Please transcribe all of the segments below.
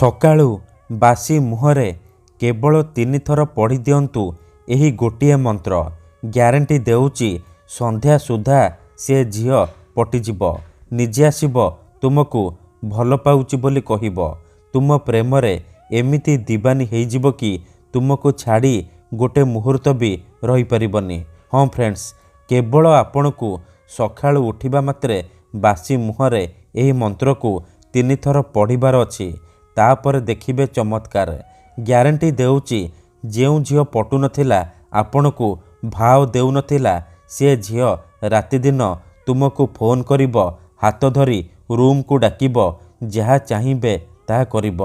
ସକାଳୁ ବାସି ମୁହଁରେ କେବଳ 3 ଥର ପଢ଼ି ଦିଅନ୍ତୁ ଏହି ଗୋଟିଏ ମନ୍ତ୍ର। ଗ୍ୟାରେଣ୍ଟି ଦେଉଛି ସନ୍ଧ୍ୟା ସୁଦ୍ଧା ସେ ଝିଅ ପଟିଯିବ। ନିଜେ ଆସିବ ତୁମକୁ ଭଲ ପାଉଛି ବୋଲି କହିବ। ତୁମ ପ୍ରେମରେ ଏମିତି ଦିବାନୀ ହେଇଯିବ କି ତୁମକୁ ଛାଡ଼ି ଗୋଟେ ମୁହୂର୍ତ୍ତ ବି ରହିପାରିବନି। ହଁ ଫ୍ରେଣ୍ଡସ୍, କେବଳ ଆପଣଙ୍କୁ ସକାଳୁ ଉଠିବା ମାତ୍ରେ ବାସି ମୁହଁରେ ଏହି ମନ୍ତ୍ରକୁ 3 ଥର ପଢ଼ିବାର ଅଛି। ତାପରେ ଦେଖିବେ ଚମତ୍କାର। ଗ୍ୟାରେଣ୍ଟି ଦେଉଛି ଯେଉଁ ଝିଅ ପଟୁନଥିଲା, ଆପଣଙ୍କୁ ଭାव ଦେଉନଥିଲା, ସେ ଝିଅ ରାତିଦିନ ତୁମକୁ ଫୋନ୍ କରିବ, ହାତ ଧରି ରୁମ୍କୁ ଡାକିବ, ଯାହା ଚାହିଁବେ ତାହା କରିବ।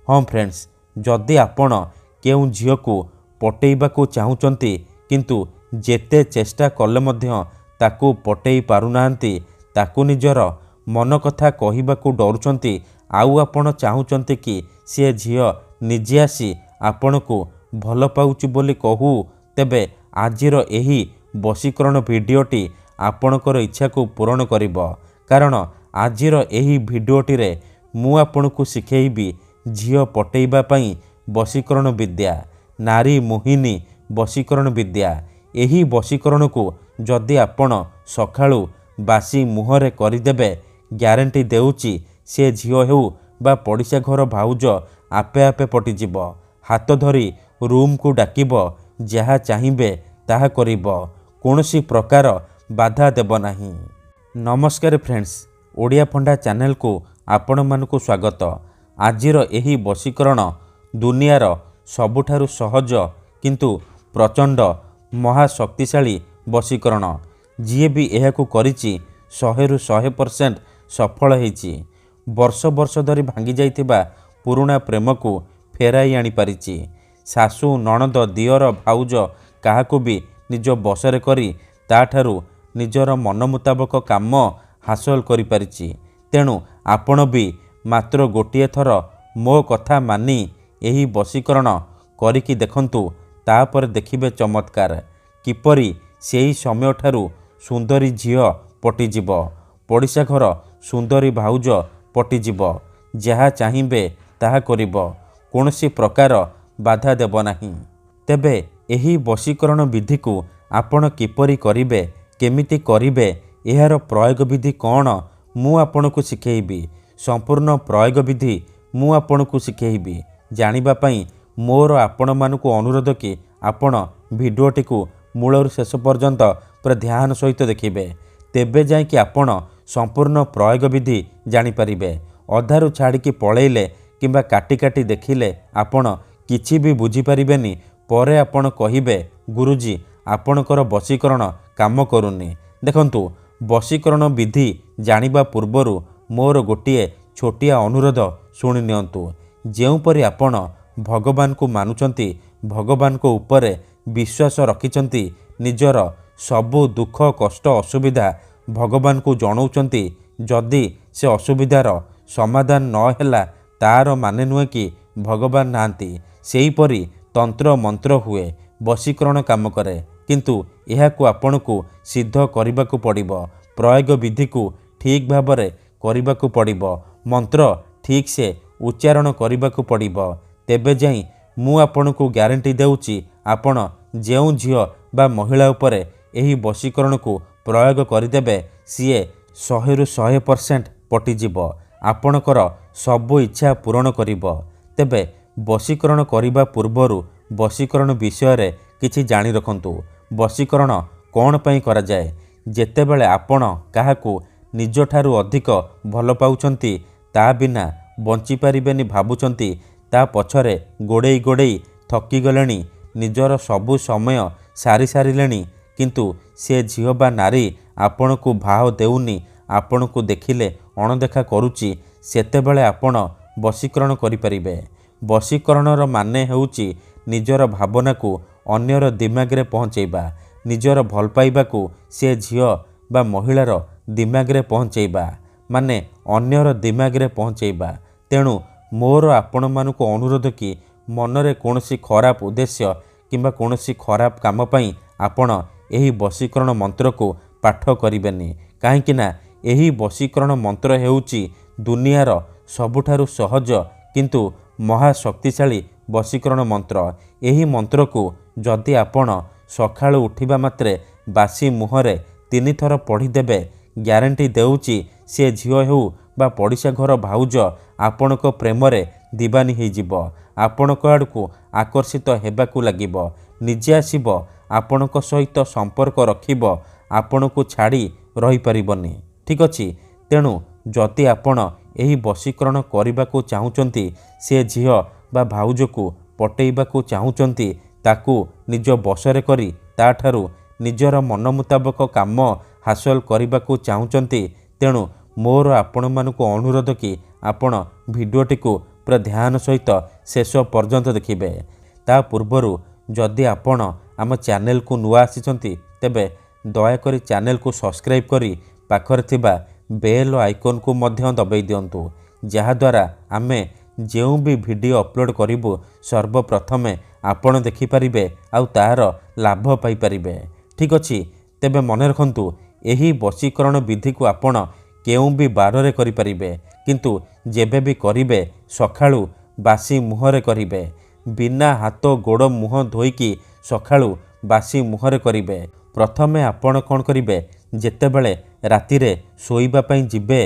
ହଁ ଫ୍ରେଣ୍ଡସ୍, ଯଦି ଆପଣ କେଉଁ ଝିଅକୁ ପଟେଇବାକୁ ଚାହୁଁଛନ୍ତି କିନ୍ତୁ ଯେତେ ଚେଷ୍ଟା କଲେ ମଧ୍ୟ ତାକୁ ପଟେଇ ପାରୁନାହାନ୍ତି, ତାକୁ ନିଜର ମନ କଥା କହିବାକୁ ଡରୁଛନ୍ତି, ଆଉ ଆପଣ ଚାହୁଁଛନ୍ତି କି ସେ ଝିଅ ନିଜେ ଆସି ଆପଣଙ୍କୁ ଭଲ ପାଉଛି ବୋଲି କହୁ, ତେବେ ଆଜିର ଏହି ବଶୀକରଣ ଭିଡ଼ିଓଟି ଆପଣଙ୍କର ଇଚ୍ଛାକୁ ପୂରଣ କରିବ। କାରଣ ଆଜିର ଏହି ଭିଡ଼ିଓଟିରେ ମୁଁ ଆପଣଙ୍କୁ ଶିଖେଇବି ଝିଅ ପଟେଇବା ପାଇଁ ବଶୀକରଣ ବିଦ୍ୟା, ନାରୀ ମୋହିନୀ ବଶୀକରଣ ବିଦ୍ୟା। ଏହି ବଶୀକରଣକୁ ଯଦି ଆପଣ ସକାଳୁ ବାସି ମୁହଁରେ କରିଦେବେ, ଗ୍ୟାରେଣ୍ଟି ଦେଉଛି ସେ ଝିଅ ହେଉ ବା ପଡ଼ିଶା ଘର ଭାଉଜ ଆପେ ଆପେ ପଟିଯିବ। ହାତ ଧରି ରୁମ୍କୁ ଡାକିବ, ଯାହା ଚାହିଁବେ ତାହା କରିବ। କୌଣସି ପ୍ରକାର ବାଧା ଦେବ ନାହିଁ। ନମସ୍କାର ଫ୍ରେଣ୍ଡସ୍, ଓଡ଼ିଆ ଫଣ୍ଡା ଚ୍ୟାନେଲକୁ ଆପଣମାନଙ୍କୁ ସ୍ୱାଗତ। ଆଜିର ଏହି ବଶୀକରଣ ଦୁନିଆର ସବୁଠାରୁ ସହଜ କିନ୍ତୁ ପ୍ରଚଣ୍ଡ ମହାଶକ୍ତିଶାଳୀ ବଶୀକରଣ। ଯିଏ ବି ଏହାକୁ କରିଛି 100ରୁ 100% ସଫଳ ହେଇଛି। ବର୍ଷ ବର୍ଷ ଧରି ଭାଙ୍ଗି ଯାଇଥିବା ପୁରୁଣା ପ୍ରେମକୁ ଫେରାଇ ଆଣିପାରିଛି। ଶାଶୁ, ନଣନ୍ଦ, ଦିଅର, ଭାଉଜ କାହାକୁ ବି ନିଜ ବଶରେ କରି ତାଠାରୁ ନିଜର ମନ ମୁତାବକ କାମ ହାସଲ କରିପାରିଛି। ତେଣୁ ଆପଣ ବି ମାତ୍ର ଗୋଟିଏ ଥର ମୋ କଥା ମାନି ଏହି ବଶୀକରଣ କରିକି ଦେଖନ୍ତୁ। ତାପରେ ଦେଖିବେ ଚମତ୍କାର। କିପରି ସେହି ସମୟଠାରୁ ସୁନ୍ଦରୀ ଝିଅ ପଟିଯିବ, ପଡ଼ିଶା ଘର ସୁନ୍ଦରୀ ଭାଉଜ ପଟିଯିବ। ଯାହା ଚାହିଁବେ ତାହା କରିବ। କୌଣସି ପ୍ରକାର ବାଧା ଦେବ ନାହିଁ। ତେବେ ଏହି ବଶୀକରଣ ବିଧିକୁ ଆପଣ କିପରି କରିବେ, କେମିତି କରିବେ, ଏହାର ପ୍ରୟୋଗ ବିଧି କ'ଣ, ମୁଁ ଆପଣଙ୍କୁ ଶିଖେଇବି। ସମ୍ପୂର୍ଣ୍ଣ ପ୍ରୟୋଗ ବିଧି ମୁଁ ଆପଣଙ୍କୁ ଶିଖେଇବି। ଜାଣିବା ପାଇଁ ମୋର ଆପଣମାନଙ୍କୁ ଅନୁରୋଧ କି ଆପଣ ଭିଡ଼ିଓଟିକୁ ମୂଳରୁ ଶେଷ ପର୍ଯ୍ୟନ୍ତ ପୁରା ଧ୍ୟାନ ସହିତ ଦେଖିବେ। ତେବେ ଯାଇକି ଆପଣ ସମ୍ପୂର୍ଣ୍ଣ ପ୍ରୟୋଗ ବିଧି ଜାଣିପାରିବେ। ଅଧାରୁ ଛାଡ଼ିକି ପଳେଇଲେ କିମ୍ବା କାଟି କାଟି ଦେଖିଲେ ଆପଣ କିଛି ବି ବୁଝିପାରିବେନି। ପରେ ଆପଣ କହିବେ, ଗୁରୁଜୀ ଆପଣଙ୍କର ବଶୀକରଣ କାମ କରୁନି। ଦେଖନ୍ତୁ, ବଶୀକରଣ ବିଧି ଜାଣିବା ପୂର୍ବରୁ ମୋର ଗୋଟିଏ ଛୋଟିଆ ଅନୁରୋଧ ଶୁଣି ନିଅନ୍ତୁ। ଯେଉଁପରି ଆପଣ ଭଗବାନଙ୍କୁ ମାନୁଛନ୍ତି, ଭଗବାନଙ୍କ ଉପରେ ବିଶ୍ୱାସ ରଖିଛନ୍ତି, ନିଜର ସବୁ ଦୁଃଖ କଷ୍ଟ ଅସୁବିଧା ଭଗବାନଙ୍କୁ ଜଣାଉଛନ୍ତି, ଯଦି ସେ ଅସୁବିଧାର ସମାଧାନ ନ ହେଲା ତାର ମାନେ ନୁହେଁ କି ଭଗବାନ ନାହାନ୍ତି। ସେହିପରି ତନ୍ତ୍ର ମନ୍ତ୍ର ହୁଏ, ବଶୀକରଣ କାମ କରେ, କିନ୍ତୁ ଏହାକୁ ଆପଣଙ୍କୁ ସିଦ୍ଧ କରିବାକୁ ପଡ଼ିବ। ପ୍ରୟୋଗ ବିଧିକୁ ଠିକ୍ ଭାବରେ କରିବାକୁ ପଡ଼ିବ। ମନ୍ତ୍ର ଠିକ୍ସେ ଉଚ୍ଚାରଣ କରିବାକୁ ପଡ଼ିବ। ତେବେ ଯାଇ ମୁଁ ଆପଣଙ୍କୁ ଗ୍ୟାରେଣ୍ଟି ଦେଉଛି ଆପଣ ଯେଉଁ ଝିଅ ବା ମହିଳା ଉପରେ ଏହି ବଶୀକରଣକୁ ପ୍ରୟୋଗ କରିଦେବେ, ସିଏ 100ରୁ 100% ପଟିଯିବ। ଆପଣଙ୍କର ସବୁ ଇଚ୍ଛା ପୂରଣ କରିବ। ତେବେ ବଶୀକରଣ କରିବା ପୂର୍ବରୁ ବଶୀକରଣ ବିଷୟରେ କିଛି ଜାଣି ରଖନ୍ତୁ। ବଶୀକରଣ କ'ଣ ପାଇଁ କରାଯାଏ? ଯେତେବେଳେ ଆପଣ କାହାକୁ ନିଜଠାରୁ ଅଧିକ ଭଲ ପାଉଛନ୍ତି, ତା ବିନା ବଞ୍ଚିପାରିବେନି ଭାବୁଛନ୍ତି, ତା ପଛରେ ଗୋଡ଼େଇ ଗୋଡ଼େଇ ଥକିଗଲେଣି, ନିଜର ସବୁ ସମୟ ସାରି ସାରିଲେଣି, କିନ୍ତୁ ସେ ଝିଅ ବା ନାରୀ ଆପଣଙ୍କୁ ଭାව ଦେଉନି, ଆପଣଙ୍କୁ ଦେଖିଲେ ଅଣଦେଖା କରୁଛି, ସେତେବେଳେ ଆପଣ ବଶୀକରଣ କରିପାରିବେ। ବଶୀକରଣର ମାନେ ହେଉଛି ନିଜର ଭାବନାକୁ ଅନ୍ୟର ଦିମାଗରେ ପହଞ୍ଚାଇବା, ନିଜର ଭଲ ପାଇବାକୁ ସେ ଝିଅ ବା ମହିଳାର ଦିମାଗରେ ପହଞ୍ଚାଇବା, ମାନେ ଅନ୍ୟର ଦିମାଗରେ ପହଞ୍ଚାଇବା। ତେଣୁ ମୋର ଆପଣମାନଙ୍କୁ ଅନୁରୋଧ କି ମନରେ କୌଣସି ଖରାପ ଉଦ୍ଦେଶ୍ୟ କିମ୍ବା କୌଣସି ଖରାପ କାମ ପାଇଁ ଆପଣ ଏହି ବଶୀକରଣ ମନ୍ତ୍ରକୁ ପାଠ କରିବେନି। କାହିଁକି ନା ଏହି ବଶୀକରଣ ମନ୍ତ୍ର ହେଉଛି ଦୁନିଆର ସବୁଠାରୁ ସହଜ କିନ୍ତୁ ମହାଶକ୍ତିଶାଳୀ ବଶୀକରଣ ମନ୍ତ୍ର। ଏହି ମନ୍ତ୍ରକୁ ଯଦି ଆପଣ ସକାଳୁ ଉଠିବା ମାତ୍ରେ ବାସି ମୁହଁରେ 3 ଥର ପଢ଼ିଦେବେ, ଗ୍ୟାରେଣ୍ଟି ଦେଉଛି ସେ ଝିଅ ହେଉ ବା ପଡ଼ିଶା ଘର ଭାଉଜ ଆପଣଙ୍କ ପ୍ରେମରେ ଦିବାନୀ ହୋଇଯିବ, ଆପଣଙ୍କ ଆଡ଼କୁ ଆକର୍ଷିତ ହେବାକୁ ଲାଗିବ, ନିଜେ ଆସିବ, ଆପଣଙ୍କ ସହିତ ସମ୍ପର୍କ ରଖିବ, ଆପଣଙ୍କୁ ଛାଡ଼ି ରହିପାରିବନି। ଠିକ୍ ଅଛି। ତେଣୁ ଯଦି ଆପଣ ଏହି ବଶୀକରଣ କରିବାକୁ ଚାହୁଁଛନ୍ତି, ସେ ଝିଅ ବା ଭାଉଜକୁ ପଟେଇବାକୁ ଚାହୁଁଛନ୍ତି, ତାକୁ ନିଜ ବଶରେ କରି ତାଠାରୁ ନିଜର ମନ ମୁତାବକ କାମ ହାସଲ କରିବାକୁ ଚାହୁଁଛନ୍ତି, ତେଣୁ ମୋର ଆପଣମାନଙ୍କୁ ଅନୁରୋଧ କି ଆପଣ ଭିଡ଼ିଓଟିକୁ ପୁରା ଧ୍ୟାନ ସହିତ ଶେଷ ପର୍ଯ୍ୟନ୍ତ ଦେଖିବେ। ତା ପୂର୍ବରୁ ଯଦି ଆପଣ ଆମ ଚ୍ୟାନେଲକୁ ନୂଆ ଆସିଛନ୍ତି, ତେବେ ଦୟାକରି ଚ୍ୟାନେଲକୁ ସବସ୍କ୍ରାଇବ୍ କରି ପାଖରେ ଥିବା ବେଲ୍ ଆଇକନ୍କୁ ମଧ୍ୟ ଦବାଇ ଦିଅନ୍ତୁ, ଯାହାଦ୍ୱାରା ଆମେ ଯେଉଁ ବି ଭିଡ଼ିଓ ଅପଲୋଡ଼ କରିବୁ ସର୍ବପ୍ରଥମେ ଆପଣ ଦେଖିପାରିବେ ଆଉ ତାହାର ଲାଭ ପାଇପାରିବେ। ଠିକ୍ ଅଛି। ତେବେ ମନେ ରଖନ୍ତୁ, ଏହି ବଶୀକରଣ ବିଧିକୁ ଆପଣ କେଉଁ ବି ବାରରେ କରିପାରିବେ, କିନ୍ତୁ ଯେବେ ବି କରିବେ ସକାଳୁ ବାସି ମୁହଁରେ କରିବେ। ବିନା ହାତ ଗୋଡ଼ ମୁହଁ ଧୋଇକି ସକାଳୁ ବାସି ମୁହଁରେ କରିବେ। ପ୍ରଥମେ ଆପଣ କ'ଣ କରିବେ, ଯେତେବେଳେ ରାତିରେ ଶୋଇବା ପାଇଁ ଯିବେ,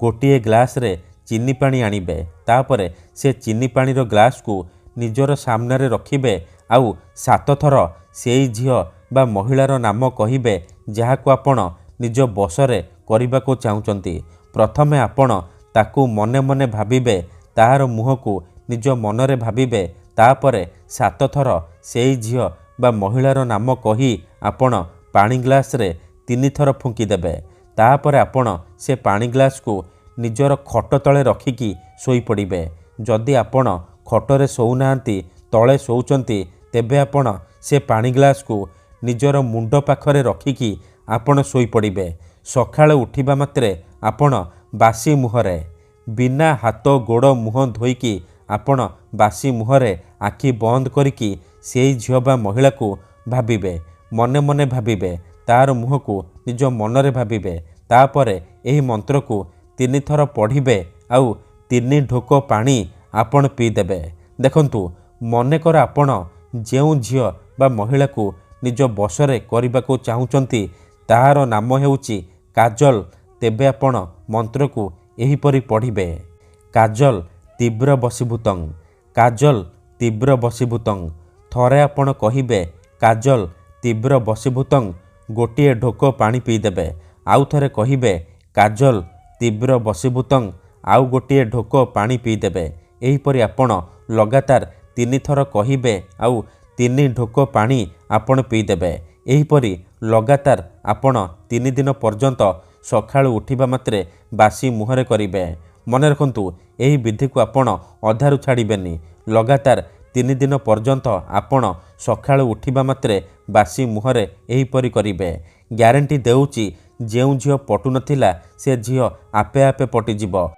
ଗୋଟିଏ ଗ୍ଲାସରେ ଚିନି ପାଣି ଆଣିବେ। ତାପରେ ସେ ଚିନି ପାଣିର ଗ୍ଲାସକୁ ନିଜର ସାମ୍ନାରେ ରଖିବେ ଆଉ 7 ଥର ସେଇ ଝିଅ ବା ମହିଳାର ନାମ କହିବେ, ଯାହାକୁ ଆପଣ ନିଜ ବଶରେ କରିବାକୁ ଚାହୁଁଛନ୍ତି। ପ୍ରଥମେ ଆପଣ ତାକୁ ମନେ ମନେ ଭାବିବେ, ତାହାର ମୁହଁକୁ ନିଜ ମନରେ ଭାବିବେ। ତାପରେ 7 ଥର ସେଇ ଝିଅ ବା ମହିଳାର ନାମ କହି ଆପଣ ପାଣି ଗ୍ଲାସରେ 3 ଥର ଫୁଙ୍କିଦେବେ। ତାପରେ ଆପଣ ସେ ପାଣି ଗ୍ଲାସକୁ ନିଜର ଖଟ ତଳେ ରଖିକି ଶୋଇପଡ଼ିବେ। ଯଦି ଆପଣ ଖଟରେ ଶୋଉନାହାନ୍ତି, ତଳେ ଶୋଉଛନ୍ତି, ତେବେ ଆପଣ ସେ ପାଣି ଗ୍ଲାସକୁ ନିଜର ମୁଣ୍ଡ ପାଖରେ ରଖିକି ଆପଣ ଶୋଇପଡ଼ିବେ। ସକାଳେ ଉଠିବା ମାତ୍ରେ ଆପଣ ବାସି ମୁହଁରେ, ବିନା ହାତ ଗୋଡ଼ ମୁହଁ ଧୋଇକି ଆପଣ ବାସି ମୁହଁରେ ଆଖି ବନ୍ଦ କରିକି ସେଇ ଝିଅ ବା ମହିଳାକୁ ଭାବିବେ, ମନେ ମନେ ଭାବିବେ, ତାର ମୁହଁକୁ ନିଜ ମନରେ ଭାବିବେ। ତାପରେ ଏହି ମନ୍ତ୍ରକୁ 3 ଥର ପଢ଼ିବେ ଆଉ 3 ଢୋକ ପାଣି ଆପଣ ପିଇଦେବେ। ଦେଖନ୍ତୁ, ମନେକର ଆପଣ ଯେଉଁ ଝିଅ ବା ମହିଳାକୁ ନିଜ ବଶରେ କରିବାକୁ ଚାହୁଁଛନ୍ତି, ତାହାର ନାମ ହେଉଛି କାଜଲ। ତେବେ ଆପଣ ମନ୍ତ୍ରକୁ ଏହିପରି ପଢ଼ିବେ, କାଜଲ ତୀବ୍ର ବଶୀଭୂତଂ, କାଜଲ ତୀବ୍ର ବଶୀଭୂତଂ। ଥରେ ଆପଣ କହିବେ କାଜଲ ତୀବ୍ର ବଶୀଭୂତଂ, ଗୋଟିଏ ଢୋକ ପାଣି ପିଇଦେବେ। ଆଉ ଥରେ କହିବେ କାଜଲ ତୀବ୍ର ବଶୀଭୂତଂ, ଆଉ ଗୋଟିଏ ଢୋକ ପାଣି ପିଇଦେବେ। ଏହିପରି ଆପଣ ଲଗାତାର 3 ଥର କହିବେ ଆଉ 3 ଢୋକ ପାଣି ଆପଣ ପିଇଦେବେ। ଏହିପରି ଲଗାତାର ଆପଣ 3 ଦିନ ପର୍ଯ୍ୟନ୍ତ ସକାଳୁ ଉଠିବା ମାତ୍ରେ ବାସି ମୁହଁରେ କରିବେ। ମନେ ରଖନ୍ତୁ, ଏହି ବିଧିକୁ ଆପଣ ଅଧାରୁ ଛାଡ଼ିବେନି। ଲଗାତାର 3 ଦିନ ପର୍ଯ୍ୟନ୍ତ ଆପଣ ସକାଳୁ ଉଠିବା ମାତ୍ରେ ବାସି ମୁହଁରେ ଏହିପରି କରିବେ। ଗ୍ୟାରେଣ୍ଟି ଦେଉଛି, ଯେଉଁ ଝିଅ ପଟୁନଥିଲା ସେ ଝିଅ ଆପେ ଆପେ ପଟିଯିବ।